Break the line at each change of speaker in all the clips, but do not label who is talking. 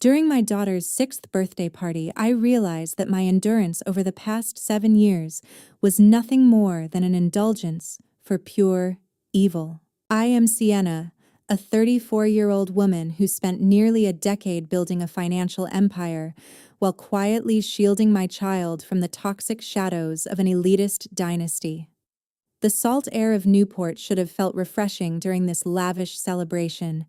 During my daughter's 6th birthday party, I realized that my endurance over the past 7 years was nothing more than an indulgence for pure evil. I am Sienna, a 34-year-old woman who spent nearly a decade building a financial empire while quietly shielding my child from the toxic shadows of an elitist dynasty. The salt air of Newport should have felt refreshing during this lavish celebration,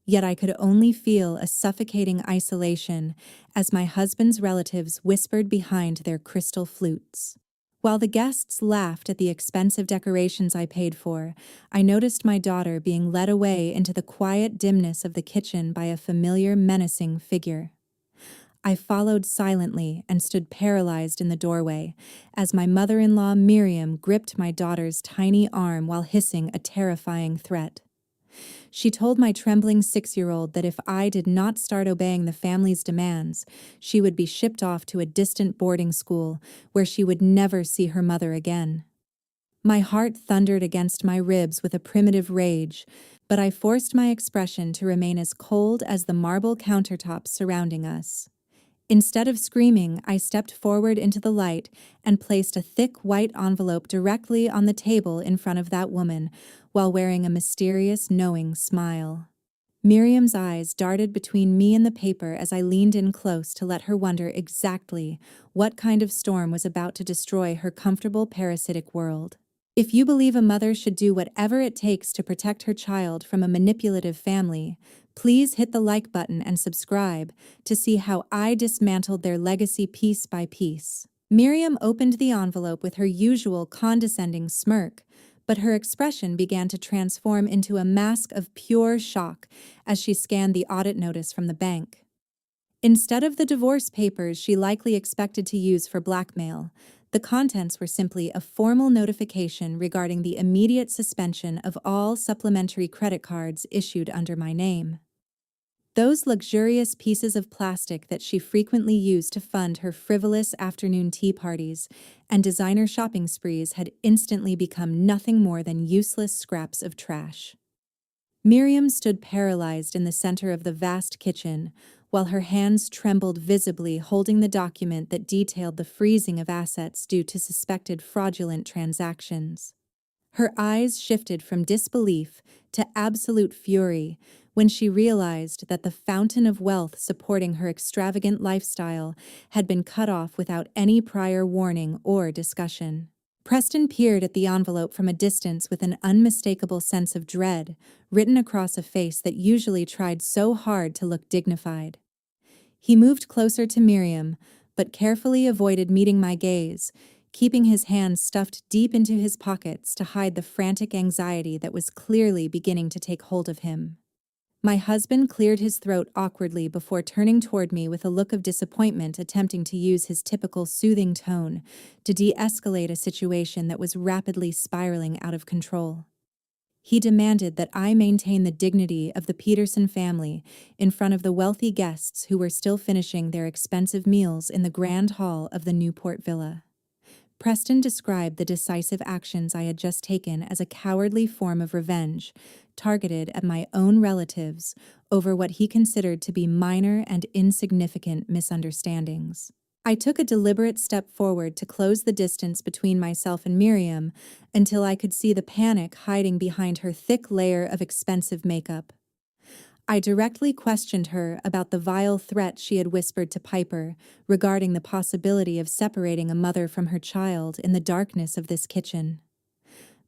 yet I could only feel a suffocating isolation as my husband's relatives whispered behind their crystal flutes. While the guests laughed at the expensive decorations I paid for, I noticed my daughter being led away into the quiet dimness of the kitchen by a familiar, menacing figure. I followed silently and stood paralyzed in the doorway as my mother-in-law Miriam gripped my daughter's tiny arm while hissing a terrifying threat. She told my trembling 6-year-old that if I did not start obeying the family's demands, she would be shipped off to a distant boarding school where she would never see her mother again. My heart thundered against my ribs with a primitive rage, but I forced my expression to remain as cold as the marble countertops surrounding us. Instead of screaming, I stepped forward into the light and placed a thick white envelope directly on the table in front of that woman, while wearing a mysterious, knowing smile. Miriam's eyes darted between me and the paper as I leaned in close to let her wonder exactly what kind of storm was about to destroy her comfortable parasitic world. If you believe a mother should do whatever it takes to protect her child from a manipulative family, please hit the like button and subscribe to see how I dismantled their legacy piece by piece. Miriam opened the envelope with her usual condescending smirk, but her expression began to transform into a mask of pure shock as she scanned the audit notice from the bank. Instead of the divorce papers she likely expected to use for blackmail, the contents were simply a formal notification regarding the immediate suspension of all supplementary credit cards issued under my name. Those luxurious pieces of plastic that she frequently used to fund her frivolous afternoon tea parties and designer shopping sprees had instantly become nothing more than useless scraps of trash. Miriam stood paralyzed in the center of the vast kitchen, while her hands trembled visibly holding the document that detailed the freezing of assets due to suspected fraudulent transactions. Her eyes shifted from disbelief to absolute fury when she realized that the fountain of wealth supporting her extravagant lifestyle had been cut off without any prior warning or discussion. Preston peered at the envelope from a distance with an unmistakable sense of dread, written across a face that usually tried so hard to look dignified. He moved closer to Miriam, but carefully avoided meeting my gaze, keeping his hands stuffed deep into his pockets to hide the frantic anxiety that was clearly beginning to take hold of him. My husband cleared his throat awkwardly before turning toward me with a look of disappointment, attempting to use his typical soothing tone to de-escalate a situation that was rapidly spiraling out of control. He demanded that I maintain the dignity of the Peterson family in front of the wealthy guests who were still finishing their expensive meals in the grand hall of the Newport villa. Preston described the decisive actions I had just taken as a cowardly form of revenge, targeted at my own relatives over what he considered to be minor and insignificant misunderstandings. I took a deliberate step forward to close the distance between myself and Miriam until I could see the panic hiding behind her thick layer of expensive makeup. I directly questioned her about the vile threat she had whispered to Piper regarding the possibility of separating a mother from her child in the darkness of this kitchen.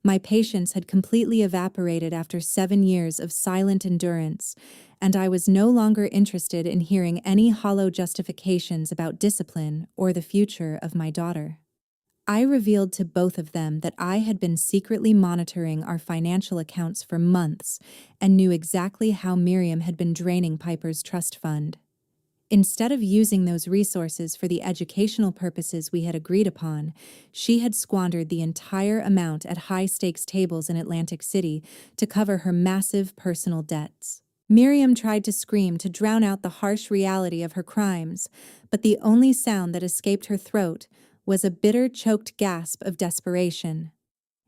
My patience had completely evaporated after 7 years of silent endurance, and I was no longer interested in hearing any hollow justifications about discipline or the future of my daughter. I revealed to both of them that I had been secretly monitoring our financial accounts for months and knew exactly how Miriam had been draining Piper's trust fund. Instead of using those resources for the educational purposes we had agreed upon, she had squandered the entire amount at high-stakes tables in Atlantic City to cover her massive personal debts. Miriam tried to scream to drown out the harsh reality of her crimes, but the only sound that escaped her throat was a bitter, choked gasp of desperation.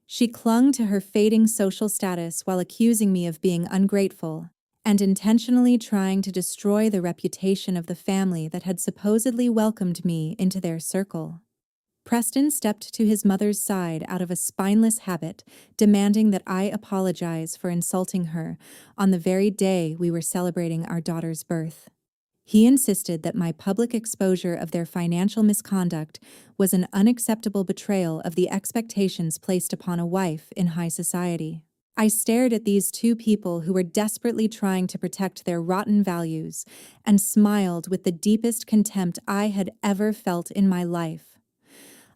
She clung to her fading social status while accusing me of being ungrateful, and intentionally trying to destroy the reputation of the family that had supposedly welcomed me into their circle. Preston stepped to his mother's side out of a spineless habit, demanding that I apologize for insulting her on the very day we were celebrating our daughter's birth. He insisted that my public exposure of their financial misconduct was an unacceptable betrayal of the expectations placed upon a wife in high society. I stared at these two people who were desperately trying to protect their rotten values and smiled with the deepest contempt I had ever felt in my life.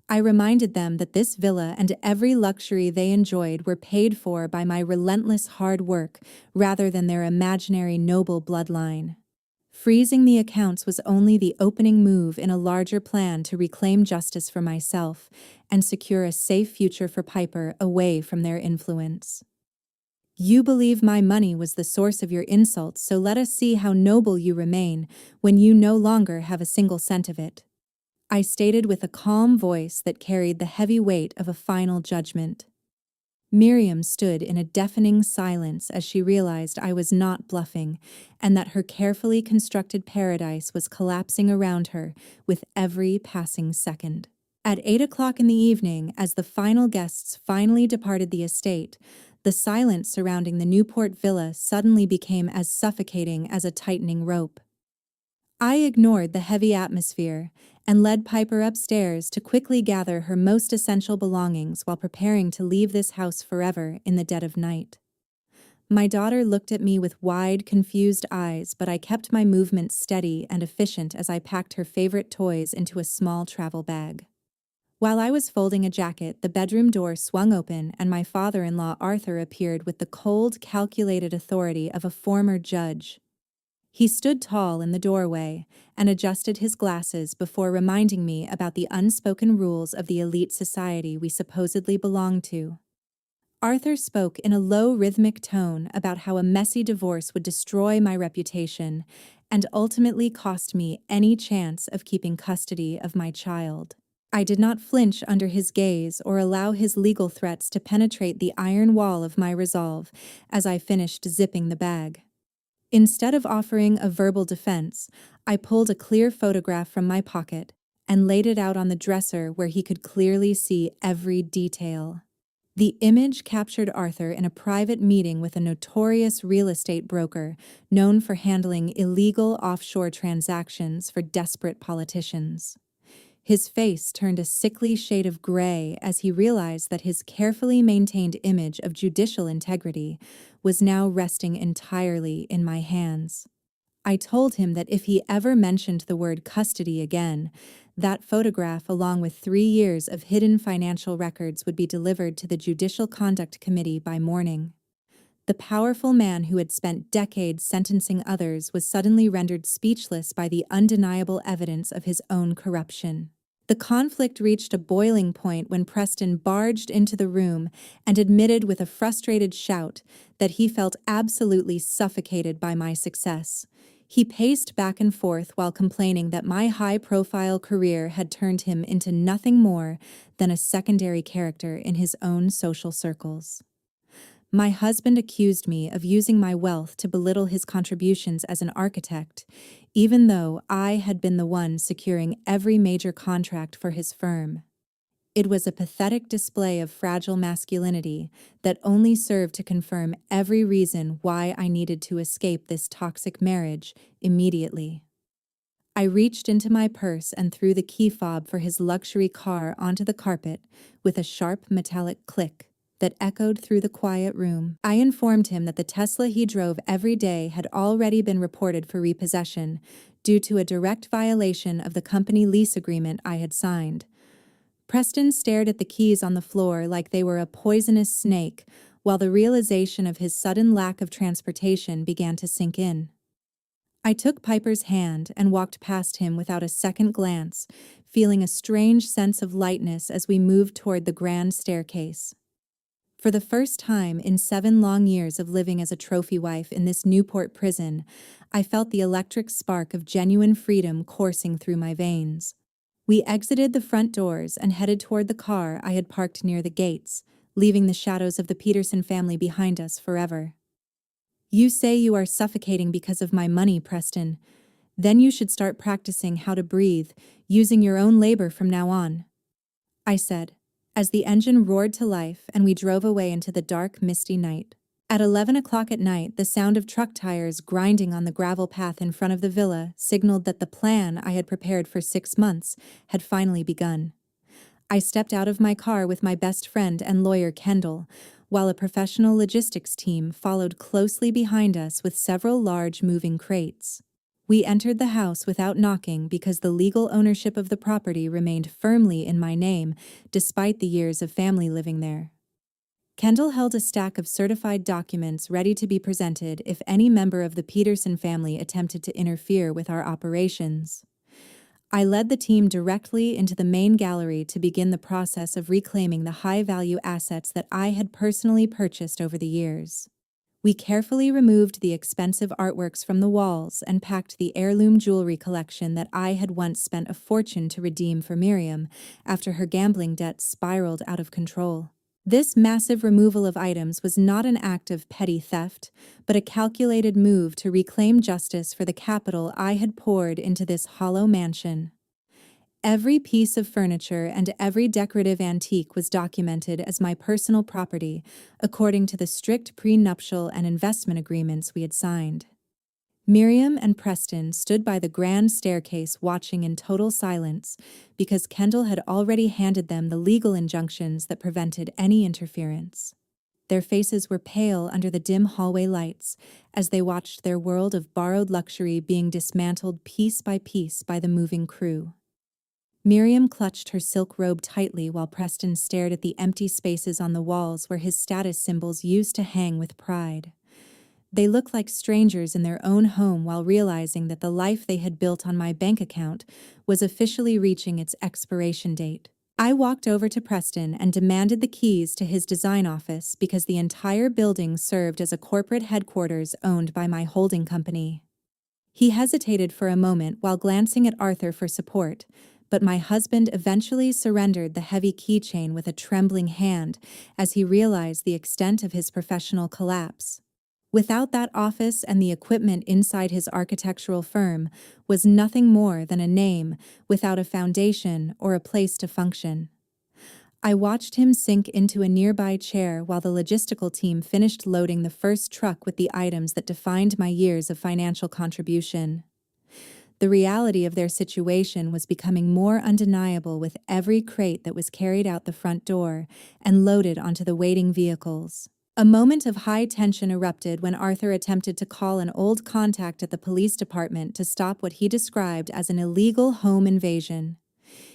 I reminded them that this villa and every luxury they enjoyed were paid for by my relentless hard work rather than their imaginary noble bloodline. Freezing the accounts was only the opening move in a larger plan to reclaim justice for myself and secure a safe future for Piper away from their influence. You believe my money was the source of your insults, so let us see how noble you remain when you no longer have a single cent of it. I stated with a calm voice that carried the heavy weight of a final judgment. Miriam stood in a deafening silence as she realized I was not bluffing and that her carefully constructed paradise was collapsing around her with every passing second. At 8 o'clock in the evening, as the final guests finally departed the estate, the silence surrounding the Newport villa suddenly became as suffocating as a tightening rope. I ignored the heavy atmosphere and led Piper upstairs to quickly gather her most essential belongings while preparing to leave this house forever in the dead of night. My daughter looked at me with wide, confused eyes, but I kept my movements steady and efficient as I packed her favorite toys into a small travel bag. While I was folding a jacket, the bedroom door swung open and my father-in-law Arthur appeared with the cold, calculated authority of a former judge. He stood tall in the doorway and adjusted his glasses before reminding me about the unspoken rules of the elite society we supposedly belonged to. Arthur spoke in a low, rhythmic tone about how a messy divorce would destroy my reputation and ultimately cost me any chance of keeping custody of my child. I did not flinch under his gaze or allow his legal threats to penetrate the iron wall of my resolve as I finished zipping the bag. Instead of offering a verbal defense, I pulled a clear photograph from my pocket and laid it out on the dresser where he could clearly see every detail. The image captured Arthur in a private meeting with a notorious real estate broker known for handling illegal offshore transactions for desperate politicians. His face turned a sickly shade of gray as he realized that his carefully maintained image of judicial integrity was now resting entirely in my hands. I told him that if he ever mentioned the word custody again, that photograph, along with 3 years of hidden financial records, would be delivered to the Judicial Conduct Committee by morning. The powerful man who had spent decades sentencing others was suddenly rendered speechless by the undeniable evidence of his own corruption. The conflict reached a boiling point when Preston barged into the room and admitted with a frustrated shout that he felt absolutely suffocated by my success. He paced back and forth while complaining that my high-profile career had turned him into nothing more than a secondary character in his own social circles. My husband accused me of using my wealth to belittle his contributions as an architect, even though I had been the one securing every major contract for his firm. It was a pathetic display of fragile masculinity that only served to confirm every reason why I needed to escape this toxic marriage immediately. I reached into my purse and threw the key fob for his luxury car onto the carpet with a sharp metallic click that echoed through the quiet room. I informed him that the Tesla he drove every day had already been reported for repossession due to a direct violation of the company lease agreement I had signed. Preston stared at the keys on the floor like they were a poisonous snake, while the realization of his sudden lack of transportation began to sink in. I took Piper's hand and walked past him without a second glance, feeling a strange sense of lightness as we moved toward the grand staircase. For the first time in 7 long years of living as a trophy wife in this Newport prison, I felt the electric spark of genuine freedom coursing through my veins. We exited the front doors and headed toward the car I had parked near the gates, leaving the shadows of the Peterson family behind us forever. You say you are suffocating because of my money, Preston. Then you should start practicing how to breathe, using your own labor from now on, I said, as the engine roared to life and we drove away into the dark, misty night. At 11 o'clock at night, the sound of truck tires grinding on the gravel path in front of the villa signaled that the plan I had prepared for 6 months had finally begun. I stepped out of my car with my best friend and lawyer Kendall, while a professional logistics team followed closely behind us with several large moving crates. We entered the house without knocking because the legal ownership of the property remained firmly in my name, despite the years of family living there. Kendall held a stack of certified documents ready to be presented if any member of the Peterson family attempted to interfere with our operations. I led the team directly into the main gallery to begin the process of reclaiming the high-value assets that I had personally purchased over the years. We carefully removed the expensive artworks from the walls and packed the heirloom jewelry collection that I had once spent a fortune to redeem for Miriam after her gambling debt spiraled out of control. This massive removal of items was not an act of petty theft, but a calculated move to reclaim justice for the capital I had poured into this hollow mansion. Every piece of furniture and every decorative antique was documented as my personal property, according to the strict prenuptial and investment agreements we had signed. Miriam and Preston stood by the grand staircase watching in total silence because Kendall had already handed them the legal injunctions that prevented any interference. Their faces were pale under the dim hallway lights as they watched their world of borrowed luxury being dismantled piece by the moving crew. Miriam clutched her silk robe tightly while Preston stared at the empty spaces on the walls where his status symbols used to hang with pride. They looked like strangers in their own home while realizing that the life they had built on my bank account was officially reaching its expiration date. I walked over to Preston and demanded the keys to his design office because the entire building served as a corporate headquarters owned by my holding company. He hesitated for a moment while glancing at Arthur for support, but my husband eventually surrendered the heavy keychain with a trembling hand as he realized the extent of his professional collapse. Without that office and the equipment inside his architectural firm was nothing more than a name without a foundation or a place to function. I watched him sink into a nearby chair while the logistical team finished loading the first truck with the items that defined my years of financial contribution. The reality of their situation was becoming more undeniable with every crate that was carried out the front door and loaded onto the waiting vehicles. A moment of high tension erupted when Arthur attempted to call an old contact at the police department to stop what he described as an illegal home invasion.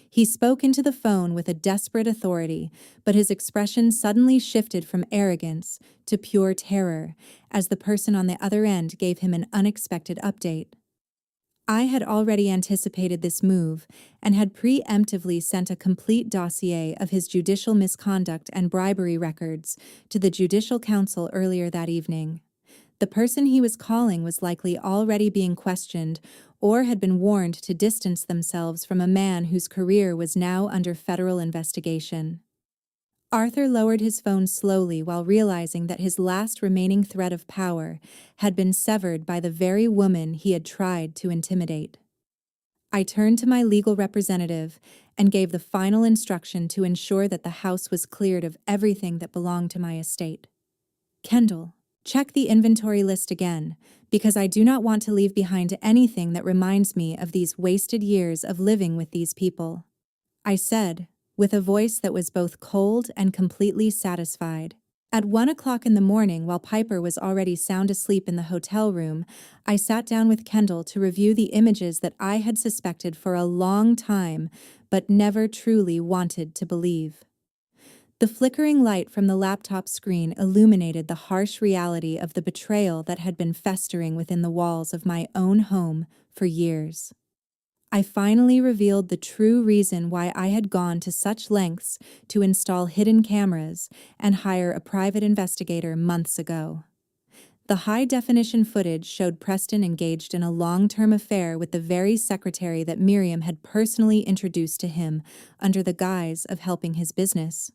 He spoke into the phone with a desperate authority, but his expression suddenly shifted from arrogance to pure terror as the person on the other end gave him an unexpected update. I had already anticipated this move and had preemptively sent a complete dossier of his judicial misconduct and bribery records to the Judicial Council earlier that evening. The person he was calling was likely already being questioned or had been warned to distance themselves from a man whose career was now under federal investigation. Arthur lowered his phone slowly while realizing that his last remaining thread of power had been severed by the very woman he had tried to intimidate. I turned to my legal representative and gave the final instruction to ensure that the house was cleared of everything that belonged to my estate. Kendall, check the inventory list again, because I do not want to leave behind anything that reminds me of these wasted years of living with these people, I said, with a voice that was both cold and completely satisfied. At 1 o'clock in the morning, while Piper was already sound asleep in the hotel room, I sat down with Kendall to review the images that I had suspected for a long time, but never truly wanted to believe. The flickering light from the laptop screen illuminated the harsh reality of the betrayal that had been festering within the walls of my own home for years. I finally revealed the true reason why I had gone to such lengths to install hidden cameras and hire a private investigator months ago. The high-definition footage showed Preston engaged in a long-term affair with the very secretary that Miriam had personally introduced to him under the guise of helping his business.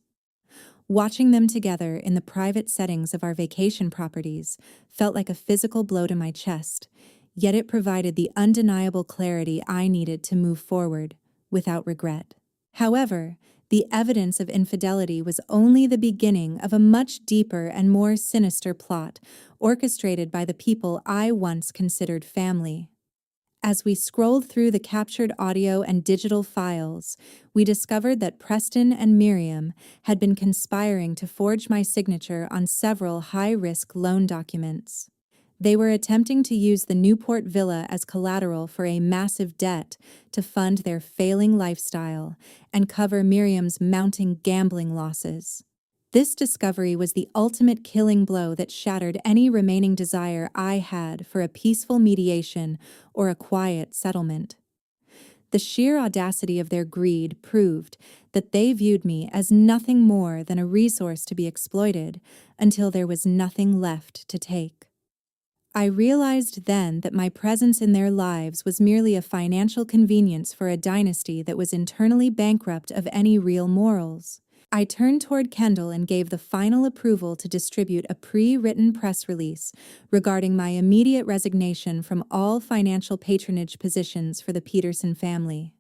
Watching them together in the private settings of our vacation properties felt like a physical blow to my chest, yet it provided the undeniable clarity I needed to move forward without regret. However, the evidence of infidelity was only the beginning of a much deeper and more sinister plot orchestrated by the people I once considered family. As we scrolled through the captured audio and digital files, we discovered that Preston and Miriam had been conspiring to forge my signature on several high-risk loan documents. They were attempting to use the Newport villa as collateral for a massive debt to fund their failing lifestyle and cover Miriam's mounting gambling losses. This discovery was the ultimate killing blow that shattered any remaining desire I had for a peaceful mediation or a quiet settlement. The sheer audacity of their greed proved that they viewed me as nothing more than a resource to be exploited until there was nothing left to take. I realized then that my presence in their lives was merely a financial convenience for a dynasty that was internally bankrupt of any real morals. I turned toward Kendall and gave the final approval to distribute a pre-written press release regarding my immediate resignation from all financial patronage positions for the Peterson family.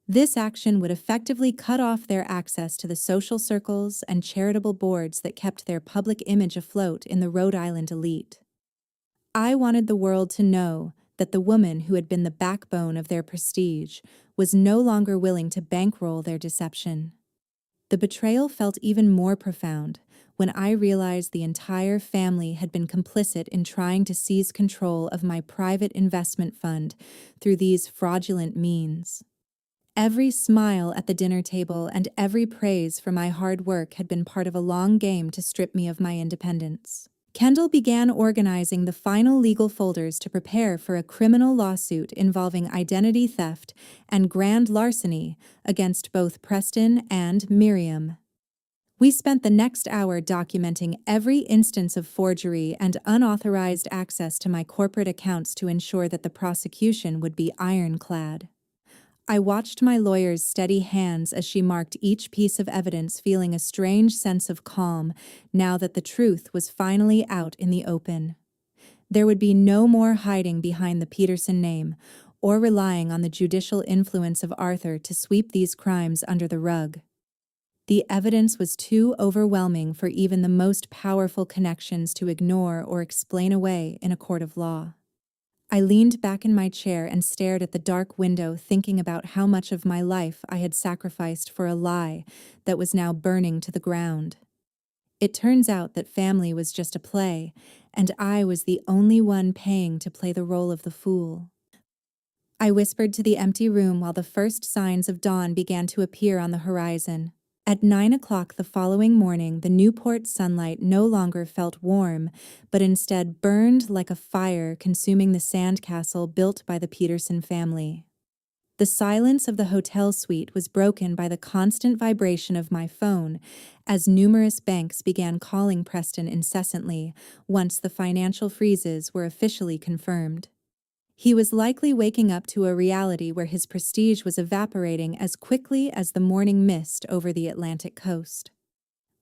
This action would effectively cut off their access to the social circles and charitable boards that kept their public image afloat in the Rhode Island elite. I wanted the world to know that the woman who had been the backbone of their prestige was no longer willing to bankroll their deception. The betrayal felt even more profound when I realized the entire family had been complicit in trying to seize control of my private investment fund through these fraudulent means. Every smile at the dinner table and every praise for my hard work had been part of a long game to strip me of my independence. Kendall began organizing the final legal folders to prepare for a criminal lawsuit involving identity theft and grand larceny against both Preston and Miriam. We spent the next hour documenting every instance of forgery and unauthorized access to my corporate accounts to ensure that the prosecution would be ironclad. I watched my lawyer's steady hands as she marked each piece of evidence, feeling a strange sense of calm now that the truth was finally out in the open. There would be no more hiding behind the Peterson name or relying on the judicial influence of Arthur to sweep these crimes under the rug. The evidence was too overwhelming for even the most powerful connections to ignore or explain away in a court of law. I leaned back in my chair and stared at the dark window, thinking about how much of my life I had sacrificed for a lie that was now burning to the ground. It turns out that family was just a play, and I was the only one paying to play the role of the fool. I whispered to the empty room while the first signs of dawn began to appear on the horizon. At 9 o'clock the following morning, the Newport sunlight no longer felt warm, but instead burned like a fire, consuming the sandcastle built by the Peterson family. The silence of the hotel suite was broken by the constant vibration of my phone, as numerous banks began calling Preston incessantly once the financial freezes were officially confirmed. He was likely waking up to a reality where his prestige was evaporating as quickly as the morning mist over the Atlantic coast.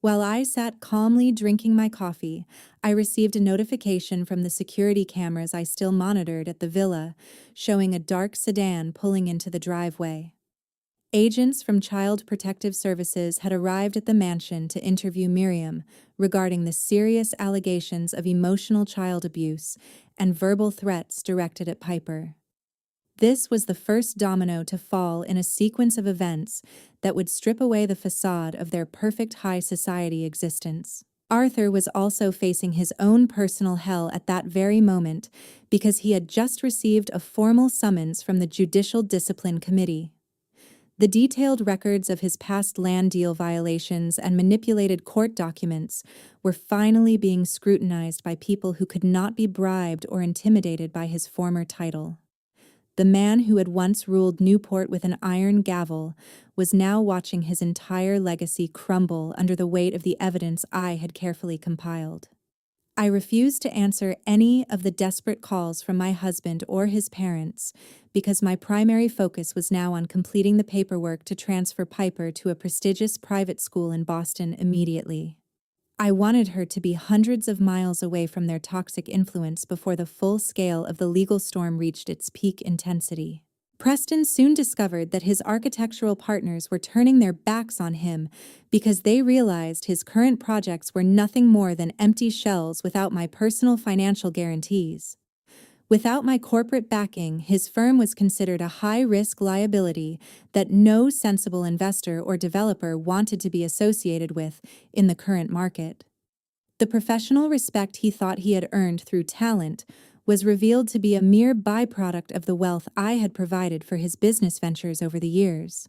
While I sat calmly drinking my coffee, I received a notification from the security cameras I still monitored at the villa, showing a dark sedan pulling into the driveway. Agents from Child Protective Services had arrived at the mansion to interview Miriam regarding the serious allegations of emotional child abuse and verbal threats directed at Piper. This was the first domino to fall in a sequence of events that would strip away the facade of their perfect high society existence. Arthur was also facing his own personal hell at that very moment because he had just received a formal summons from the Judicial Discipline Committee. The detailed records of his past land deal violations and manipulated court documents were finally being scrutinized by people who could not be bribed or intimidated by his former title. The man who had once ruled Newport with an iron gavel was now watching his entire legacy crumble under the weight of the evidence I had carefully compiled. I refused to answer any of the desperate calls from my husband or his parents because my primary focus was now on completing the paperwork to transfer Piper to a prestigious private school in Boston immediately. I wanted her to be hundreds of miles away from their toxic influence before the full scale of the legal storm reached its peak intensity. Preston soon discovered that his architectural partners were turning their backs on him because they realized his current projects were nothing more than empty shells without my personal financial guarantees. Without my corporate backing, his firm was considered a high-risk liability that no sensible investor or developer wanted to be associated with in the current market. The professional respect he thought he had earned through talent was revealed to be a mere byproduct of the wealth I had provided for his business ventures over the years.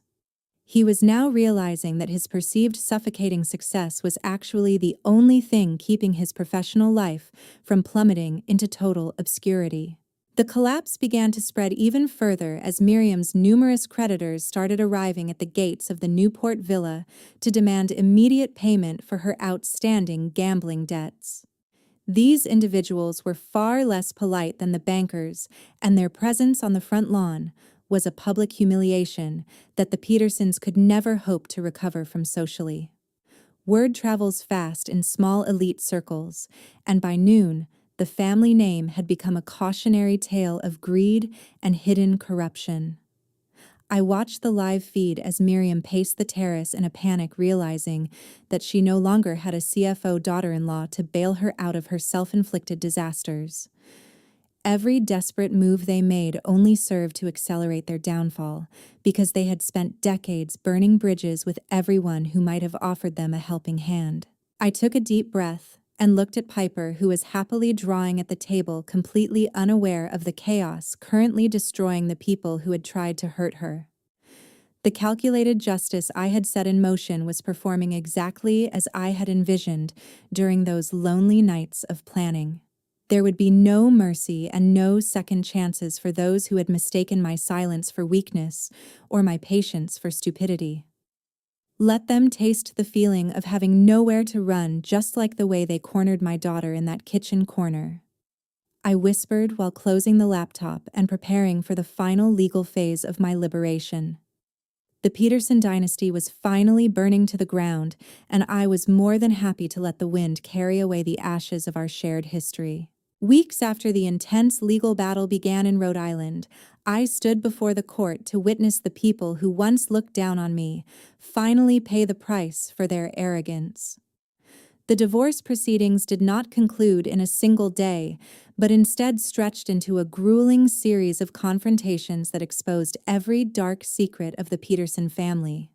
He was now realizing that his perceived suffocating success was actually the only thing keeping his professional life from plummeting into total obscurity. The collapse began to spread even further as Miriam's numerous creditors started arriving at the gates of the Newport villa to demand immediate payment for her outstanding gambling debts. These individuals were far less polite than the bankers, and their presence on the front lawn was a public humiliation that the Petersons could never hope to recover from socially. Word travels fast in small elite circles, and by noon, the family name had become a cautionary tale of greed and hidden corruption. I watched the live feed as Miriam paced the terrace in a panic, realizing that she no longer had a CFO daughter-in-law to bail her out of her self-inflicted disasters. Every desperate move they made only served to accelerate their downfall, because they had spent decades burning bridges with everyone who might have offered them a helping hand. I took a deep breath and looked at Piper, who was happily drawing at the table, completely unaware of the chaos currently destroying the people who had tried to hurt her. The calculated justice I had set in motion was performing exactly as I had envisioned during those lonely nights of planning. There would be no mercy and no second chances for those who had mistaken my silence for weakness or my patience for stupidity. Let them taste the feeling of having nowhere to run, just like the way they cornered my daughter in that kitchen corner. I whispered while closing the laptop and preparing for the final legal phase of my liberation. The Peterson dynasty was finally burning to the ground, and I was more than happy to let the wind carry away the ashes of our shared history. Weeks after the intense legal battle began in Rhode Island, I stood before the court to witness the people who once looked down on me finally pay the price for their arrogance. The divorce proceedings did not conclude in a single day, but instead stretched into a grueling series of confrontations that exposed every dark secret of the Peterson family.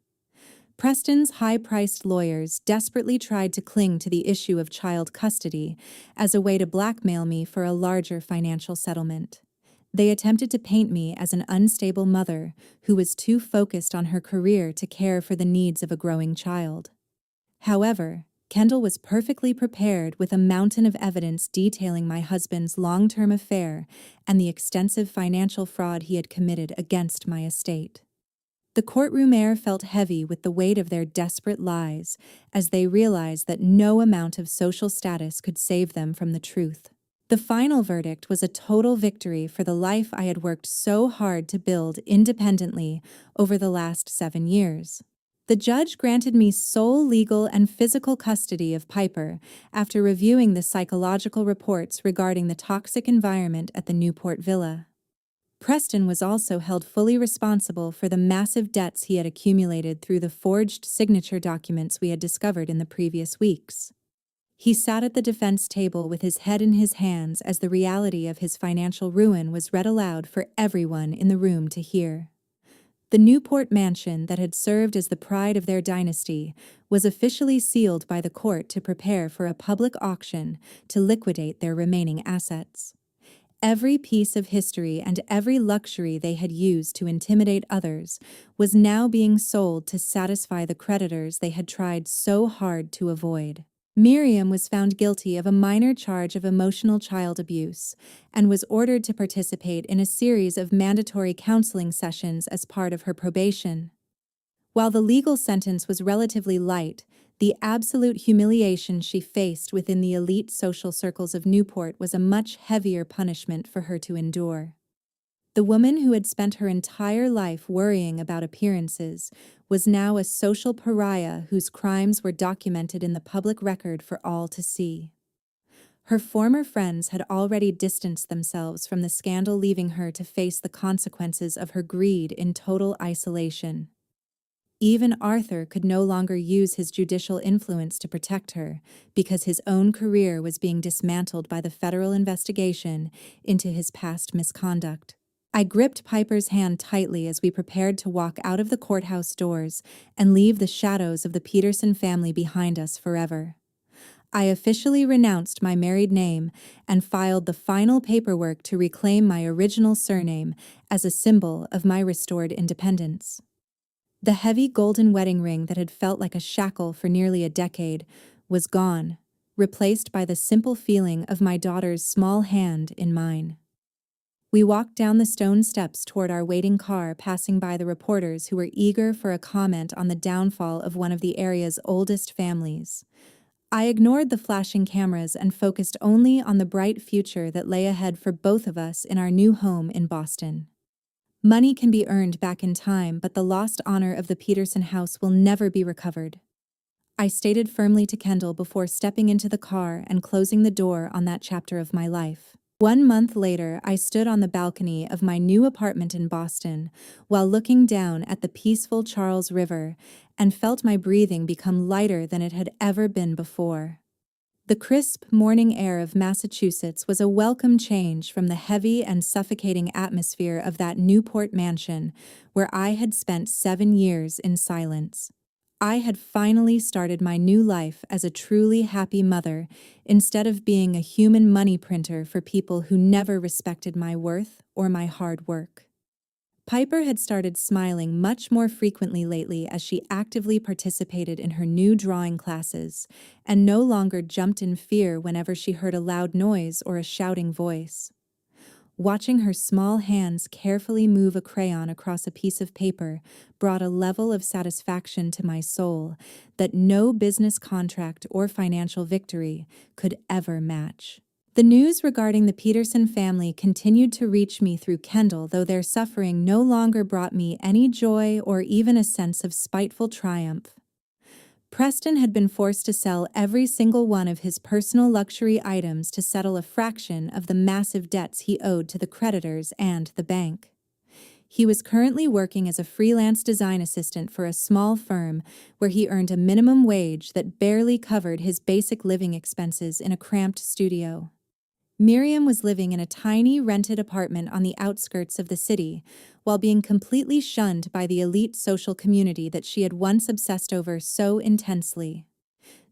Preston's high-priced lawyers desperately tried to cling to the issue of child custody as a way to blackmail me for a larger financial settlement. They attempted to paint me as an unstable mother who was too focused on her career to care for the needs of a growing child. However, Kendall was perfectly prepared with a mountain of evidence detailing my husband's long-term affair and the extensive financial fraud he had committed against my estate. The courtroom air felt heavy with the weight of their desperate lies as they realized that no amount of social status could save them from the truth. The final verdict was a total victory for the life I had worked so hard to build independently over the last 7 years. The judge granted me sole legal and physical custody of Piper after reviewing the psychological reports regarding the toxic environment at the Newport villa. Preston was also held fully responsible for the massive debts he had accumulated through the forged signature documents we had discovered in the previous weeks. He sat at the defense table with his head in his hands as the reality of his financial ruin was read aloud for everyone in the room to hear. The Newport mansion that had served as the pride of their dynasty was officially sealed by the court to prepare for a public auction to liquidate their remaining assets. Every piece of history and every luxury they had used to intimidate others was now being sold to satisfy the creditors they had tried so hard to avoid. Miriam was found guilty of a minor charge of emotional child abuse and was ordered to participate in a series of mandatory counseling sessions as part of her probation. While the legal sentence was relatively light, The absolute humiliation she faced within the elite social circles of Newport was a much heavier punishment for her to endure. The woman who had spent her entire life worrying about appearances was now a social pariah whose crimes were documented in the public record for all to see. Her former friends had already distanced themselves from the scandal, leaving her to face the consequences of her greed in total isolation. Even Arthur could no longer use his judicial influence to protect her, because his own career was being dismantled by the federal investigation into his past misconduct. I gripped Piper's hand tightly as we prepared to walk out of the courthouse doors and leave the shadows of the Peterson family behind us forever. I officially renounced my married name and filed the final paperwork to reclaim my original surname as a symbol of my restored independence. The heavy golden wedding ring that had felt like a shackle for nearly a decade was gone, replaced by the simple feeling of my daughter's small hand in mine. We walked down the stone steps toward our waiting car, passing by the reporters who were eager for a comment on the downfall of one of the area's oldest families. I ignored the flashing cameras and focused only on the bright future that lay ahead for both of us in our new home in Boston. Money can be earned back in time, but the lost honor of the Peterson house will never be recovered. I stated firmly to Kendall before stepping into the car and closing the door on that chapter of my life. 1 month later, I stood on the balcony of my new apartment in Boston while looking down at the peaceful Charles River and felt my breathing become lighter than it had ever been before. The crisp morning air of Massachusetts was a welcome change from the heavy and suffocating atmosphere of that Newport mansion where I had spent 7 years in silence. I had finally started my new life as a truly happy mother instead of being a human money printer for people who never respected my worth or my hard work. Piper had started smiling much more frequently lately as she actively participated in her new drawing classes and no longer jumped in fear whenever she heard a loud noise or a shouting voice. Watching her small hands carefully move a crayon across a piece of paper brought a level of satisfaction to my soul that no business contract or financial victory could ever match. The news regarding the Peterson family continued to reach me through Kendall, though their suffering no longer brought me any joy or even a sense of spiteful triumph. Preston had been forced to sell every single one of his personal luxury items to settle a fraction of the massive debts he owed to the creditors and the bank. He was currently working as a freelance design assistant for a small firm where he earned a minimum wage that barely covered his basic living expenses in a cramped studio. Miriam was living in a tiny rented apartment on the outskirts of the city, while being completely shunned by the elite social community that she had once obsessed over so intensely.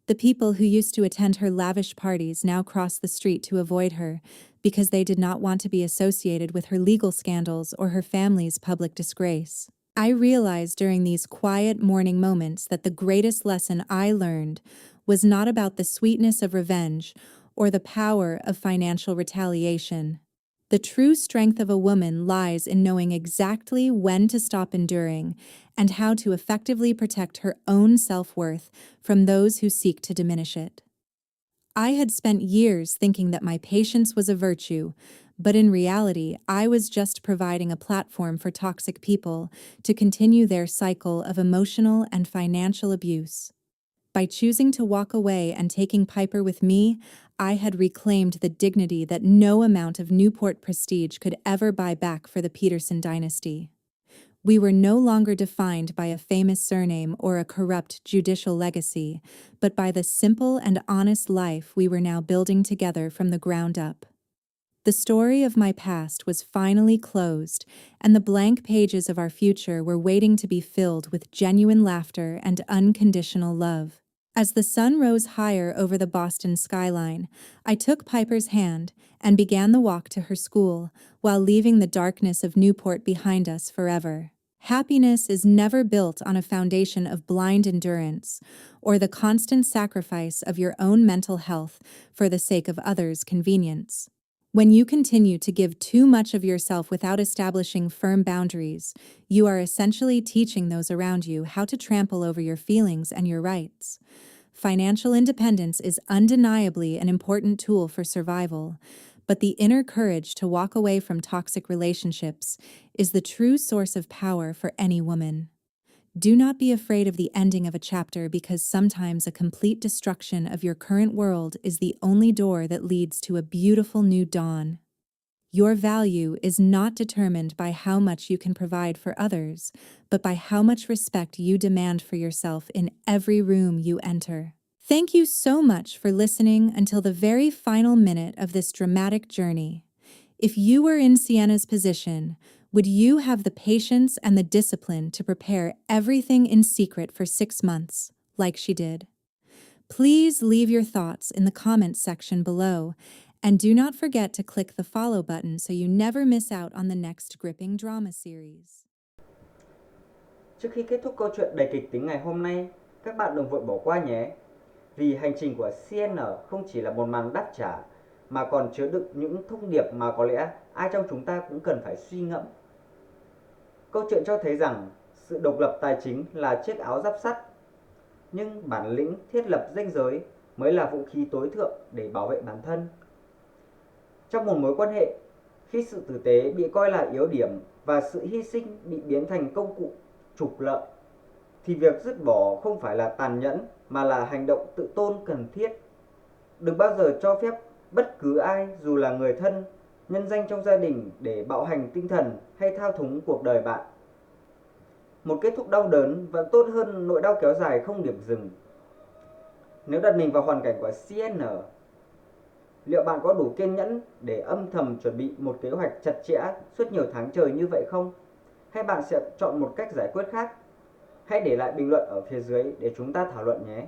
The people who used to attend her lavish parties now crossed the street to avoid her because they did not want to be associated with her legal scandals or her family's public disgrace. I realized during these quiet morning moments that the greatest lesson I learned was not about the sweetness of revenge or the power of financial retaliation. The true strength of a woman lies in knowing exactly when to stop enduring and how to effectively protect her own self-worth from those who seek to diminish it. I had spent years thinking that my patience was a virtue, but in reality, I was just providing a platform for toxic people to continue their cycle of emotional and financial abuse. By choosing to walk away and taking Piper with me, I had reclaimed the dignity that no amount of Newport prestige could ever buy back for the Peterson dynasty. We were no longer defined by a famous surname or a corrupt judicial legacy, but by the simple and honest life we were now building together from the ground up. The story of my past was finally closed, and the blank pages of our future were waiting to be filled with genuine laughter and unconditional love. As the sun rose higher over the Boston skyline, I took Piper's hand and began the walk to her school, while leaving the darkness of Newport behind us forever. Happiness is never built on a foundation of blind endurance or the constant sacrifice of your own mental health for the sake of others' convenience. When you continue to give too much of yourself without establishing firm boundaries, you are essentially teaching those around you how to trample over your feelings and your rights. Financial independence is undeniably an important tool for survival, but the inner courage to walk away from toxic relationships is the true source of power for any woman. Do not be afraid of the ending of a chapter because sometimes a complete destruction of your current world is the only door that leads to a beautiful new dawn. Your value is not determined by how much you can provide for others, but by how much respect you demand for yourself in every room you enter. Thank you so much for listening until the very final minute of this dramatic journey. If you were in Sienna's position, would you have the patience and the discipline to prepare everything in secret for 6 months, like she did? Please leave your thoughts in the comments section below, and do not forget to click the follow button so you never miss out on the next gripping drama series.
Trước khi kết thúc câu chuyện đầy kịch tính ngày hôm nay, các bạn đừng vội bỏ qua nhé. Vì hành trình của Sienna không chỉ là một màn đáp trả, mà còn chứa đựng những thông điệp mà có lẽ ai trong chúng ta cũng cần phải suy ngẫm. Câu chuyện cho thấy rằng sự độc lập tài chính là chiếc áo giáp sắt, nhưng bản lĩnh thiết lập ranh giới mới là vũ khí tối thượng để bảo vệ bản thân. Trong một mối quan hệ, khi sự tử tế bị coi là yếu điểm và sự hy sinh bị biến thành công cụ trục lợi, thì việc dứt bỏ không phải là tàn nhẫn mà là hành động tự tôn cần thiết. Đừng bao giờ cho phép bất cứ ai, dù là người thân, nhân danh trong gia đình để bạo hành tinh thần hay thao túng cuộc đời bạn. Một kết thúc đau đớn vẫn tốt hơn nỗi đau kéo dài không điểm dừng. Nếu đặt mình vào hoàn cảnh của Sienna, liệu bạn có đủ kiên nhẫn để âm thầm chuẩn bị một kế hoạch chặt chẽ suốt nhiều tháng trời như vậy không? Hay bạn sẽ chọn một cách giải quyết khác? Hãy để lại bình luận ở phía dưới để chúng ta thảo luận nhé.